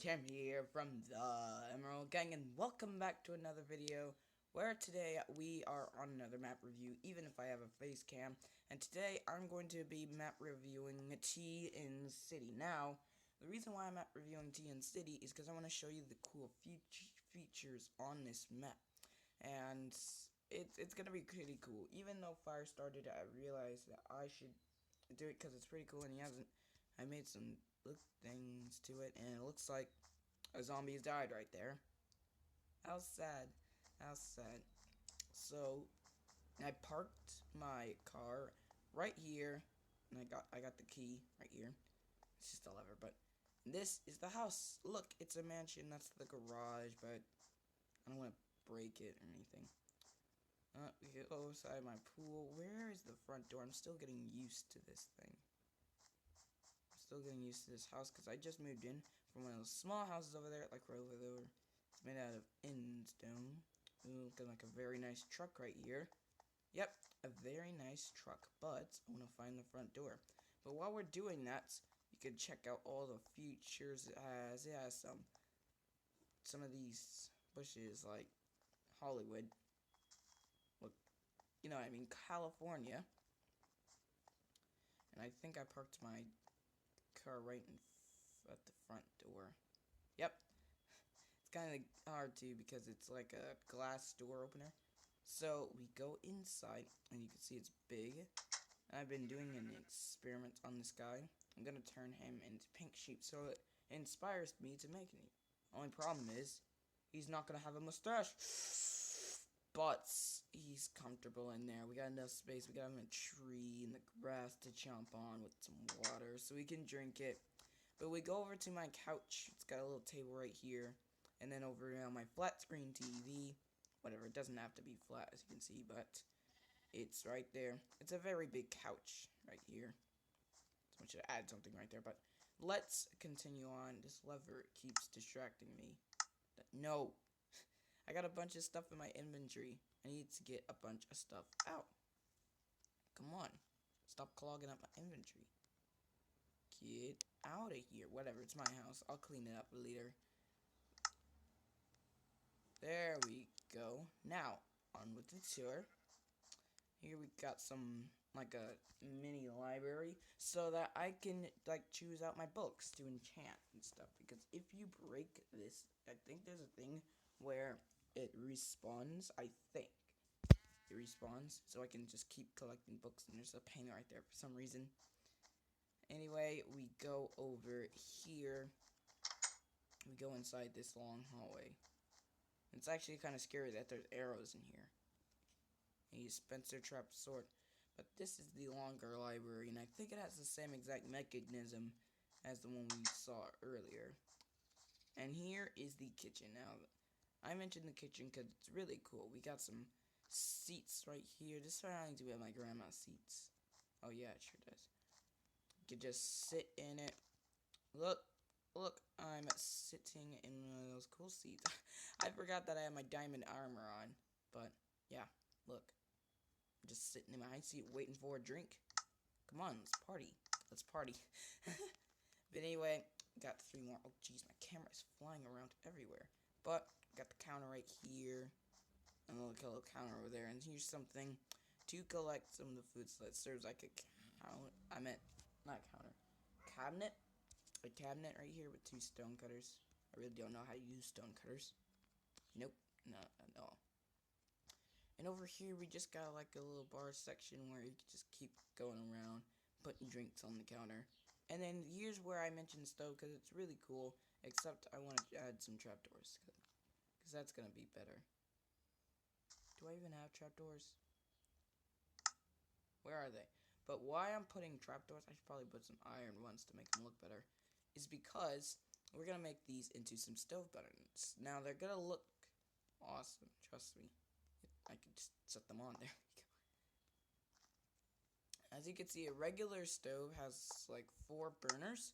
Cam here from the Emerald Gang, and welcome back to another video where today we are on another map review, even if I have a face cam. And today I'm going to be map reviewing T in City. Now, the reason why I'm map reviewing T in City is because I want to show you the cool features on this map. And it's going to be pretty cool. Even though Fire started, I realized that I should do it because it's pretty cool, and he hasn't. I made some things to it, and it looks like a zombie's died right there. How sad. How sad. So I parked my car right here, and I got the key right here. It's just a lever, but this is the house. Look, it's a mansion. That's the garage, but I don't want to break it or anything. We can go inside my pool. Where is the front door? I'm still getting used to this thing. Still getting used to this house because I just moved in from one of those small houses over there, like right over there. It's made out of stone. Ooh, got like a very nice truck right here. Yep, a very nice truck, but I want to find the front door. But while we're doing that, you can check out all the features it has. It has some of these bushes like Hollywood. Look, you know what I mean, California. And I think I parked my car right at the front door. Yep. It's kind of hard too because it's like a glass door opener. So we go inside and you can see it's big. And I've been doing an experiment on this guy. I'm gonna turn him into pink sheep so it inspires me to make it. Only problem is he's not gonna have a mustache. But he's comfortable in there. We got enough space. We got him a tree in the grass to chomp on with some water so we can drink it. But we go over to my couch. It's got a little table right here. And then over on my flat screen TV. Whatever, it doesn't have to be flat as you can see, but it's right there. It's a very big couch right here. So I should add something right there. But let's continue on. This lever keeps distracting me. No. I got a bunch of stuff in my inventory. I need to get a bunch of stuff out. Come on. Stop clogging up my inventory. Get out of here. Whatever, it's my house. I'll clean it up later. There we go. Now, on with the tour. Here we got some, like a mini library, so that I can, like, choose out my books to enchant and stuff. Because if you break this, I think there's a thing where it respawns, I think. It respawns, so I can just keep collecting books, and there's a painting right there for some reason. Anyway, we go over here. We go inside this long hallway. It's actually kind of scary that there's arrows in here. And you Spencer Trap Sword. But this is the longer library, and I think it has the same exact mechanism as the one we saw earlier. And here is the kitchen. Now, I mentioned the kitchen because it's really cool. We got some seats right here. This reminds me of my grandma's seats. Oh yeah, it sure does. You can just sit in it. Look, I'm sitting in one of those cool seats. I forgot that I have my diamond armor on. But, yeah, look. I'm just sitting in my high seat waiting for a drink. Come on, let's party. Let's party. But anyway, got 3 more. Oh, jeez, my camera is flying around everywhere. But, got the counter right here. And a little counter over there. And here's something to collect some of the food so that serves like a counter. I meant, not counter. Cabinet. A cabinet right here with 2 stone cutters. I really don't know how to use stone cutters. Nope. No, no. And over here we just got like a little bar section where you can just keep going around, putting drinks on the counter. And then here's where I mentioned stove because it's really cool. Except I want to add some trapdoors because that's going to be better. Do I even have trapdoors? Where are they? But why I'm putting trapdoors, I should probably put some iron ones to make them look better, is because we're going to make these into some stove buttons. Now, they're going to look awesome, trust me. I can just set them on. There we go. As you can see, a regular stove has like 4 burners.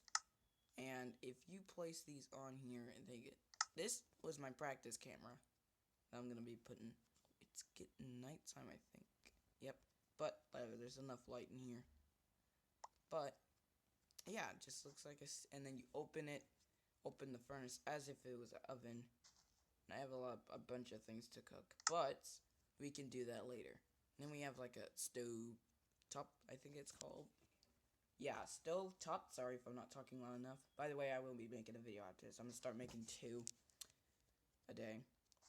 And if you place these on here, and they get... This was my practice camera that I'm going to be putting... It's getting nighttime, I think. Yep. But there's enough light in here. But, yeah, it just looks like a... And then you open it. open the furnace as if it was an oven. And I have a bunch of things to cook, but we can do that later. And then we have like a stove top, I think it's called. Yeah, stove top. Sorry if I'm not talking loud enough. By the way, I will be making a video after this. I'm gonna start making 2 a day.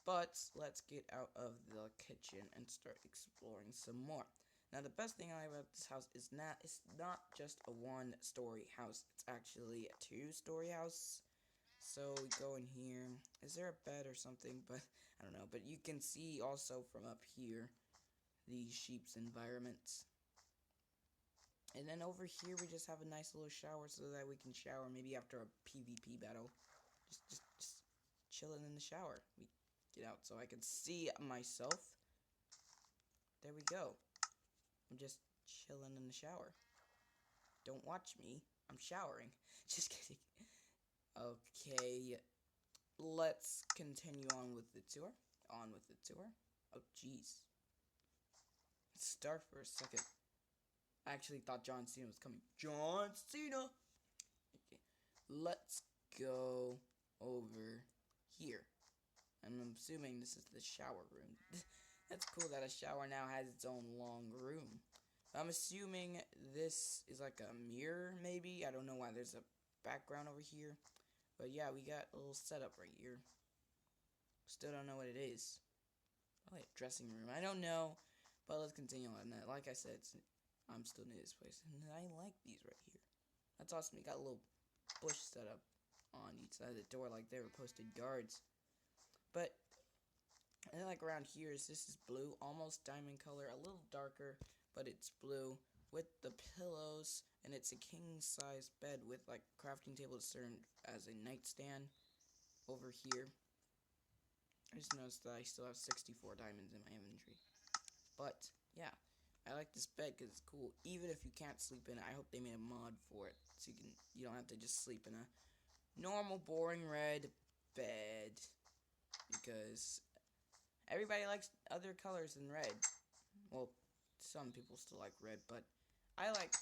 But let's get out of the kitchen and start exploring some more. Now, the best thing I like about this house is it's not just a 1-story house. It's actually a 2-story house. So we go in here. Is there a bed or something? But I don't know. But you can see also from up here the sheep's environment. And then over here we just have a nice little shower so that we can shower maybe after a PvP battle. Just chilling in the shower. We get out so I can see myself. There we go. I'm just chilling in the shower. Don't watch me. I'm showering. Just kidding. Okay. Let's continue on with the tour. Oh, jeez. Start for a second. I actually thought John Cena was coming. John Cena! Okay. Let's go over here. And I'm assuming this is the shower room. That's cool that a shower now has its own long room. I'm assuming this is like a mirror, maybe. I don't know why there's a background over here. But yeah, we got a little setup right here. Still don't know what it is. Probably a dressing room. I don't know. But let's continue on that. Like I said, I'm still new to this place. And I like these right here. That's awesome. You got a little bush set up on each side of the door like they were posted guards. But and then like around here this is blue, almost diamond color, a little darker, but it's blue with the pillows, and it's a king size bed with like crafting table to serve as a nightstand over here. I just noticed that I still have 64 diamonds in my inventory. But yeah, I like this bed because it's cool. Even if you can't sleep in it, I hope they made a mod for it so you don't have to just sleep in a normal boring red bed, because everybody likes other colors than red. Well, some people still like red, but I like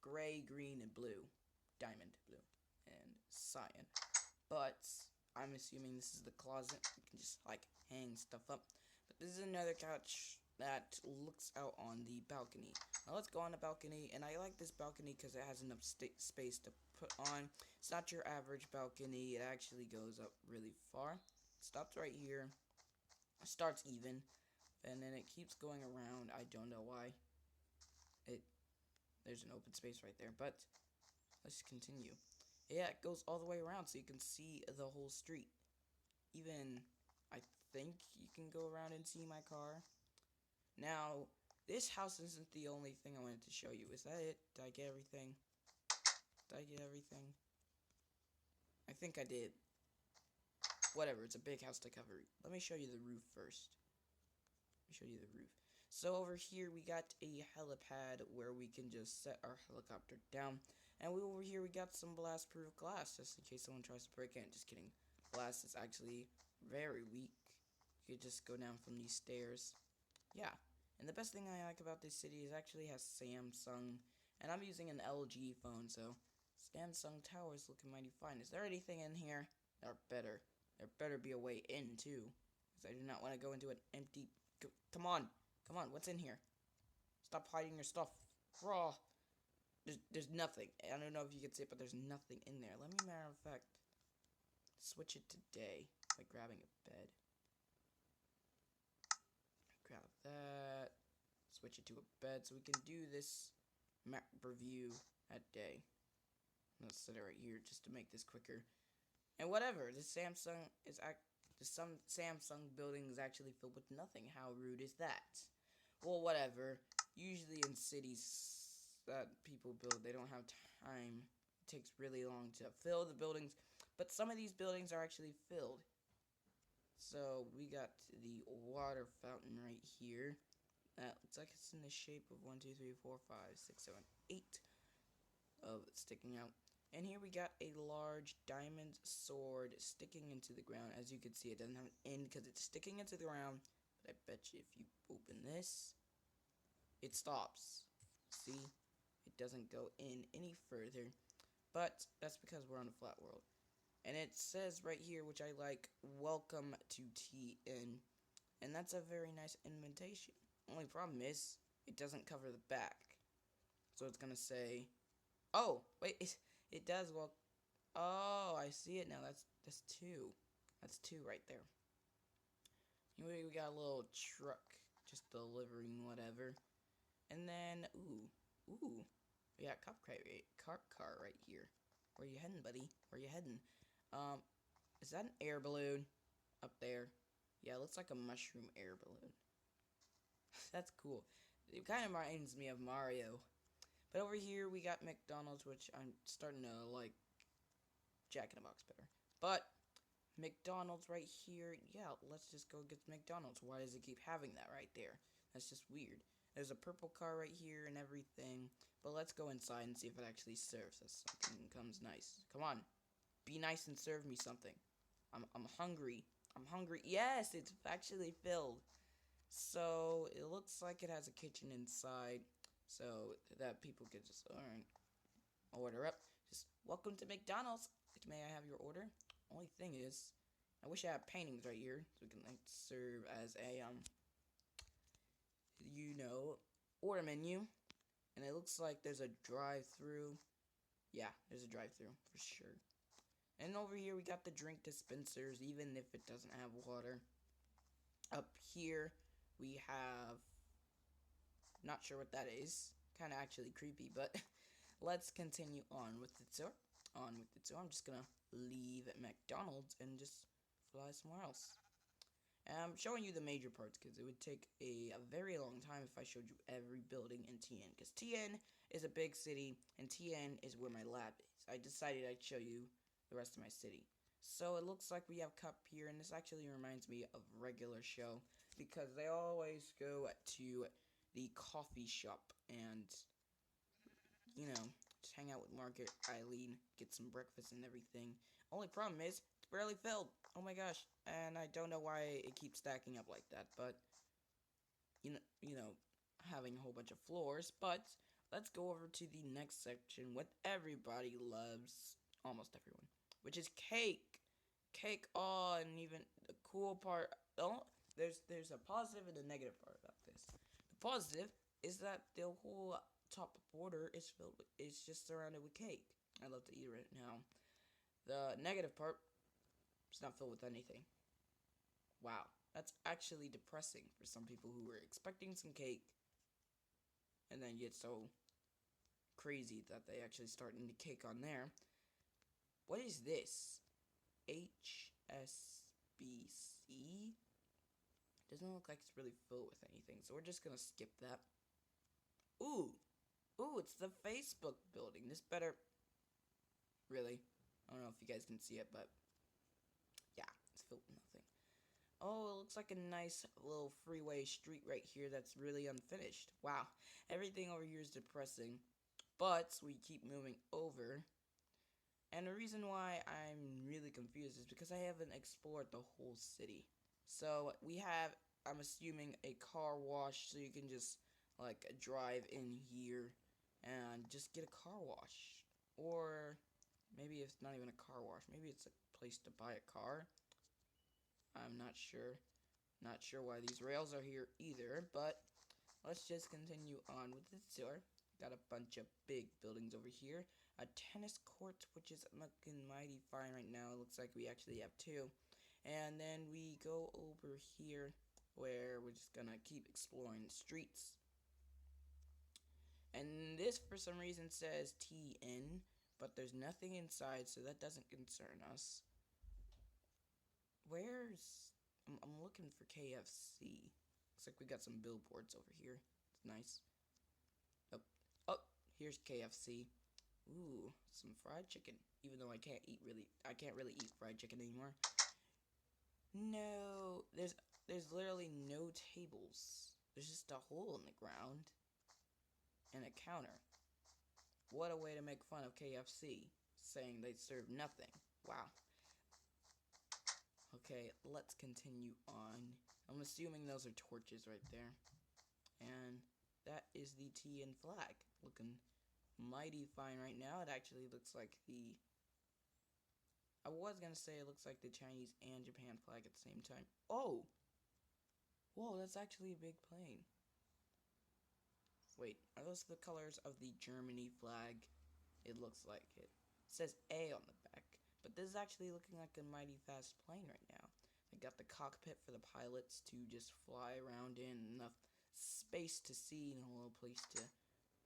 gray, green, and blue. Diamond blue and cyan. But I'm assuming this is the closet. You can just like hang stuff up. But this is another couch that looks out on the balcony. Now let's go on the balcony, and I like this balcony because it has enough space to put on. It's not your average balcony. It actually goes up really far. It stops right here. It starts even, and then it keeps going around. I don't know why. There's an open space right there, but let's continue. Yeah, it goes all the way around so you can see the whole street. Even, I think you can go around and see my car. Now, this house isn't the only thing I wanted to show you. Is that it? Did I get everything? I think I did. Whatever, it's a big house to cover. Let me show you the roof first. So over here we got a helipad where we can just set our helicopter down. And over here we got some blast-proof glass just in case someone tries to break in. Just kidding. Glass is actually very weak. You could just go down from these stairs. Yeah. And the best thing I like about this city is actually has Samsung. And I'm using an LG phone, so Samsung Tower is looking mighty fine. Is there anything in here? There better be a way in, too. Because I do not want to go into an empty... Come on, what's in here? Stop hiding your stuff. Raw. There's nothing. I don't know if you can see it, but there's nothing in there. Let me, matter of fact, switch it to day by grabbing a bed. Grab that. Switch it to a bed so we can do this map review at day. Let's set it right here just to make this quicker. And whatever, the Samsung building is actually filled with nothing. How rude is that? Well, whatever. Usually in cities that people build, they don't have time. It takes really long to fill the buildings. But some of these buildings are actually filled. So we got the water fountain right here. That looks like it's in the shape of 1, 2, 3, 4, 5, 6, 7, 8 of sticking out. And here we got a large diamond sword sticking into the ground. As you can see, it doesn't have an end because it's sticking into the ground. But I bet you if you open this, it stops. See? It doesn't go in any further. But that's because we're on a flat world. And it says right here, which I like, welcome to TN. And that's a very nice invitation. Only problem is, it doesn't cover the back. So it's gonna say, oh, wait, it does, well, oh, I see it now, that's 2. That's 2 right there. Anyway, we got a little truck, just delivering whatever. And then, ooh, we got cop car right here. Where you heading, buddy? Where you heading? Is that an air balloon up there? Yeah, it looks like a mushroom air balloon. That's cool. It kind of reminds me of Mario. But over here, we got McDonald's, which I'm starting to like Jack in the Box better. But McDonald's right here, yeah, let's just go get McDonald's. Why does it keep having that right there? That's just weird. There's a purple car right here and everything. But let's go inside and see if it actually serves us something comes nice. Come on. Be nice and serve me something. I'm hungry. I'm hungry. Yes, it's actually filled. So, it looks like it has a kitchen inside. So, that people can just order up. Just, welcome to McDonald's. May I have your order? Only thing is, I wish I had paintings right here. So we can, like, serve as a, order menu. And it looks like there's a drive-through. Yeah, there's a drive-through for sure. And over here we got the drink dispensers, even if it doesn't have water. Up here we have, not sure what that is. Kind of actually creepy, but let's continue on with the tour. I'm just gonna leave at McDonald's and just fly somewhere else. And I'm showing you the major parts because it would take a very long time if I showed you every building in TN. Because TN is a big city, and TN is where my lab is. I decided I'd show you the rest of my city. So it looks like we have Cup here, and this actually reminds me of regular show. Because they always go to the coffee shop and, just hang out with Margaret, Eileen, get some breakfast and everything. Only problem is, it's barely filled. Oh my gosh. And I don't know why it keeps stacking up like that, but, having a whole bunch of floors. But let's go over to the next section, what everybody loves, almost everyone, which is cake. Cake, oh, and even the cool part, there's a positive and a negative part about this. The positive is that the whole top border is just surrounded with cake. I love to eat it right now. The negative part, it's not filled with anything. Wow, that's actually depressing for some people who were expecting some cake and then get so crazy that they actually start eating cake on there. What is this? HSBC? Doesn't look like it's really filled with anything, so we're just gonna skip that. Ooh, it's the Facebook building. This better, really, I don't know if you guys can see it, but yeah, it's filled with nothing. Oh, it looks like a nice little freeway street right here that's really unfinished. Wow, everything over here is depressing, but we keep moving over. And the reason why I'm really confused is because I haven't explored the whole city. So we have, I'm assuming, a car wash, so you can just like drive in here and just get a car wash. Or maybe it's not even a car wash, maybe it's a place to buy a car. I'm not sure. Not sure why these rails are here either, but let's just continue on with the tour. Got a bunch of big buildings over here. A tennis court, which is looking mighty fine right now. It looks like we actually have 2. And then we go over here where we're just gonna keep exploring the streets. And this, for some reason, says TN, but there's nothing inside, so that doesn't concern us. I'm looking for KFC. Looks like we got some billboards over here. It's nice. Oh, here's KFC. Ooh, some fried chicken. Even though I can't really eat fried chicken anymore. No, there's literally no tables. There's just a hole in the ground and a counter. What a way to make fun of KFC, saying they serve nothing. Wow. Okay, let's continue on. I'm assuming those are torches right there. And that is the TN flag. Looking mighty fine right now. It actually looks like the I was gonna say it looks like the Chinese and Japan flag at the same time. Oh! Whoa, that's actually a big plane. Wait, are those the colors of the Germany flag? It looks like it. It says A on the back. But this is actually looking like a mighty fast plane right now. They got the cockpit for the pilots to just fly around in, enough space to see, and a little place to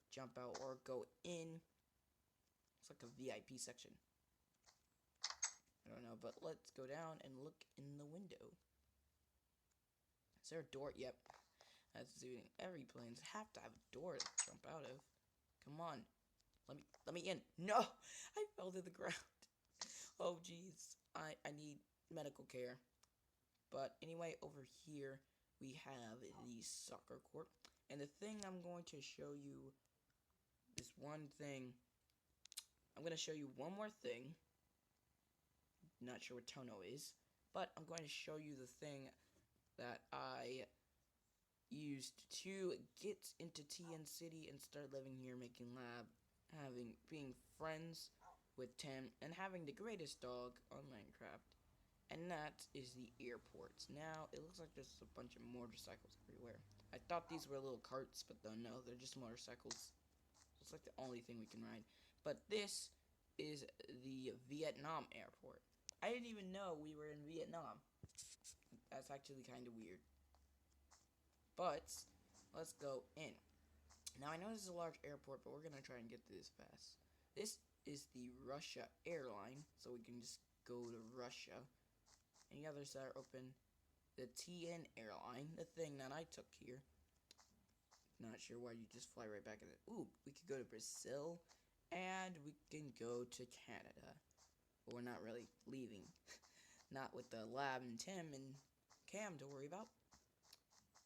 jump out or go in. It's like a VIP section. I don't know, but let's go down and look in the window. Is there a door? Yep. That's doing every planes have to have a door to jump out of. Come on. Let me in. No! I fell to the ground. Oh jeez. I need medical care. But anyway, over here we have the soccer court. And the thing I'm going to show you is one thing. I'm going to show you one more thing. Not sure what Tono is, but I'm going to show you the thing that I used to get into TN City and start living here, making lab, being friends with Tim, and having the greatest dog on Minecraft. And that is the airports. Now, it looks like there's a bunch of motorcycles everywhere. I thought these were little carts, but no, they're just motorcycles. It's like the only thing we can ride. But this is the Vietnam airport. I didn't even know we were in Vietnam. That's actually kind of weird. But let's go in. Now, I know this is a large airport, but we're going to try and get through this fast. This is the Russia airline, so we can just go to Russia. And the others that are open, the TN airline, the thing that I took here. Not sure why you just fly right back in it. Ooh, we could go to Brazil, and we can go to Canada. But we're not really leaving. Not with the lab and Tim and Cam to worry about.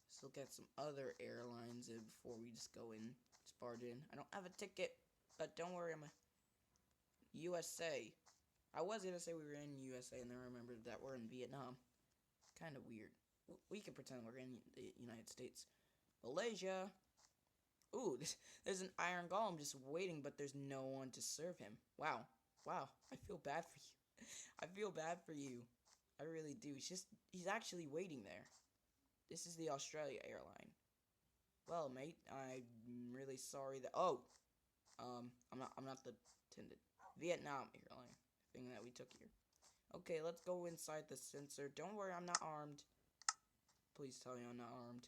Let's look at some other airlines before we just go in, just barge in. I don't have a ticket, but don't worry, I'm a USA. I was gonna say we were in USA, and then I remembered that we're in Vietnam. Kind of weird. We can pretend we're in the United States. Malaysia. Ooh, there's an iron golem just waiting, but there's no one to serve him. Wow. I feel bad for you. I feel bad for you. I really do. He's actually waiting there. This is the Australia airline. Well, mate, I'm really sorry that. Oh, I'm not the attendant. Vietnam airline thing that we took here. Okay, let's go inside the sensor. Don't worry, I'm not armed. Please tell me I'm not armed.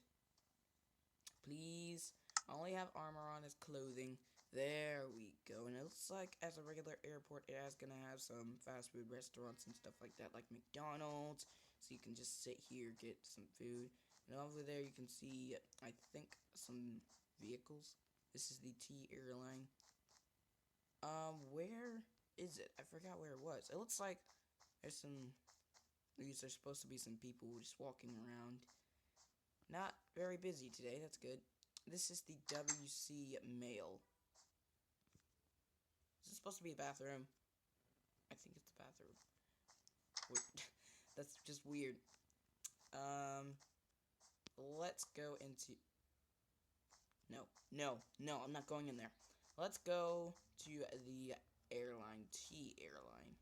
Please. I only have armor on as clothing. There we go. And it looks like as a regular airport, it is gonna have some fast food restaurants and stuff like that, like McDonald's. So you can just sit here, get some food. And over there you can see, I think, some vehicles. This is the T airline. Where is it? I forgot where it was. It looks like there's some, these are supposed to be some people just walking around. Not very busy today, that's good. This is the WC Mail. Is this supposed to be a bathroom? I think it's a bathroom. Wait, that's just weird. Let's go into... No, I'm not going in there. Let's go to the airline, T airline.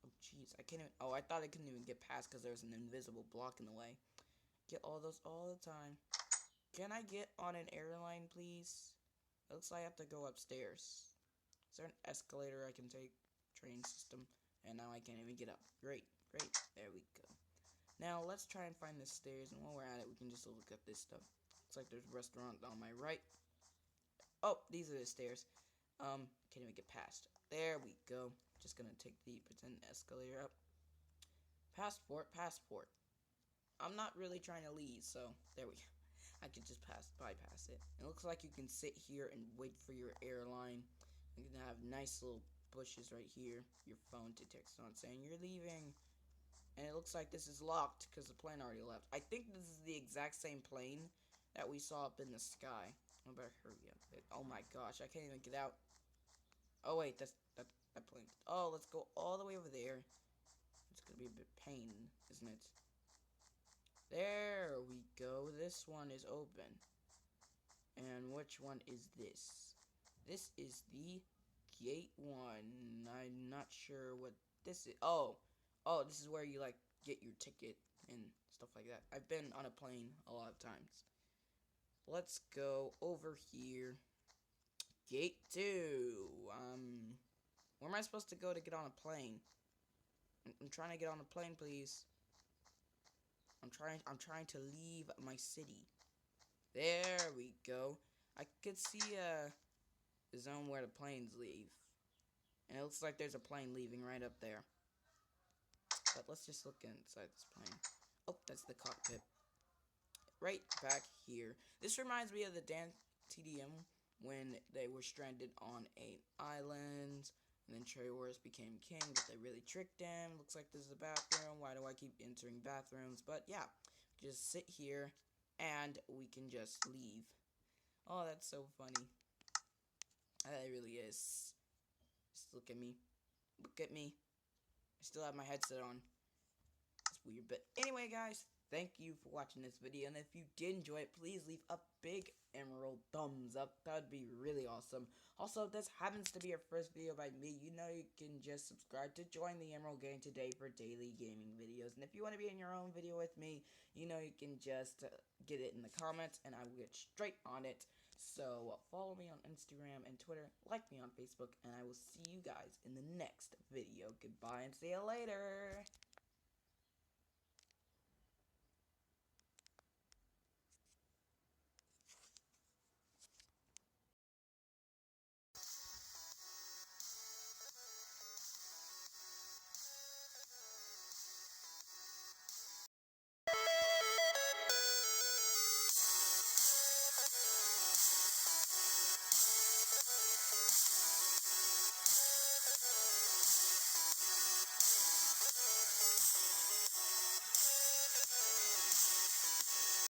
Oh, jeez, I can't even... Oh, I thought I couldn't even get past because there was an invisible block in the way. Get all those all the time. Can I get on an airline, please? It looks like I have to go upstairs. Is there an escalator I can take? Train system. And now I can't even get up. Great. There we go. Now, let's try and find the stairs. And while we're at it, we can just look at this stuff. Looks like there's a restaurant on my right. Oh, these are the stairs. Can't even get past. There we go. Just gonna take the pretend escalator up. Passport. I'm not really trying to leave, so there we go. I can just bypass it. It looks like you can sit here and wait for your airline. You can have nice little bushes right here. Your phone to text on saying you're leaving. And it looks like this is locked because the plane already left. I think this is the exact same plane that we saw up in the sky. I better hurry up. Oh my gosh, I can't even get out. Oh wait, that plane. Oh, let's go all the way over there. It's gonna be a bit pain, isn't it? There we go. This one is open. And which one is this? This is the gate one. I'm not sure what this is? This is where you like get your ticket and stuff like that. I've been on a plane a lot of times. Let's go over here. Gate 2. Where am I supposed to go to get on a plane? I'm trying to get on a plane, please. I'm trying to leave my city. There we go. I could see the zone where the planes leave. And it looks like there's a plane leaving right up there. But let's just look inside this plane. Oh, that's the cockpit. Right back here. This reminds me of the TDM when they were stranded on an island. And then Cherry Wars became king, but they really tricked him. Looks like this is a bathroom. Why do I keep entering bathrooms? But yeah, just sit here and we can just leave. Oh, that's so funny. That really is. Just look at me. Look at me. I still have my headset on. It's weird, but anyway, guys, thank you for watching this video, and if you did enjoy it, please leave a big emerald thumbs up. That would be really awesome. Also, if this happens to be your first video by me, you know you can just subscribe to join the Emerald Gang today for daily gaming videos. And if you want to be in your own video with me, you know you can just get it in the comments, and I will get straight on it. So, follow me on Instagram and Twitter, like me on Facebook, and I will see you guys in the next video. Goodbye and see you later!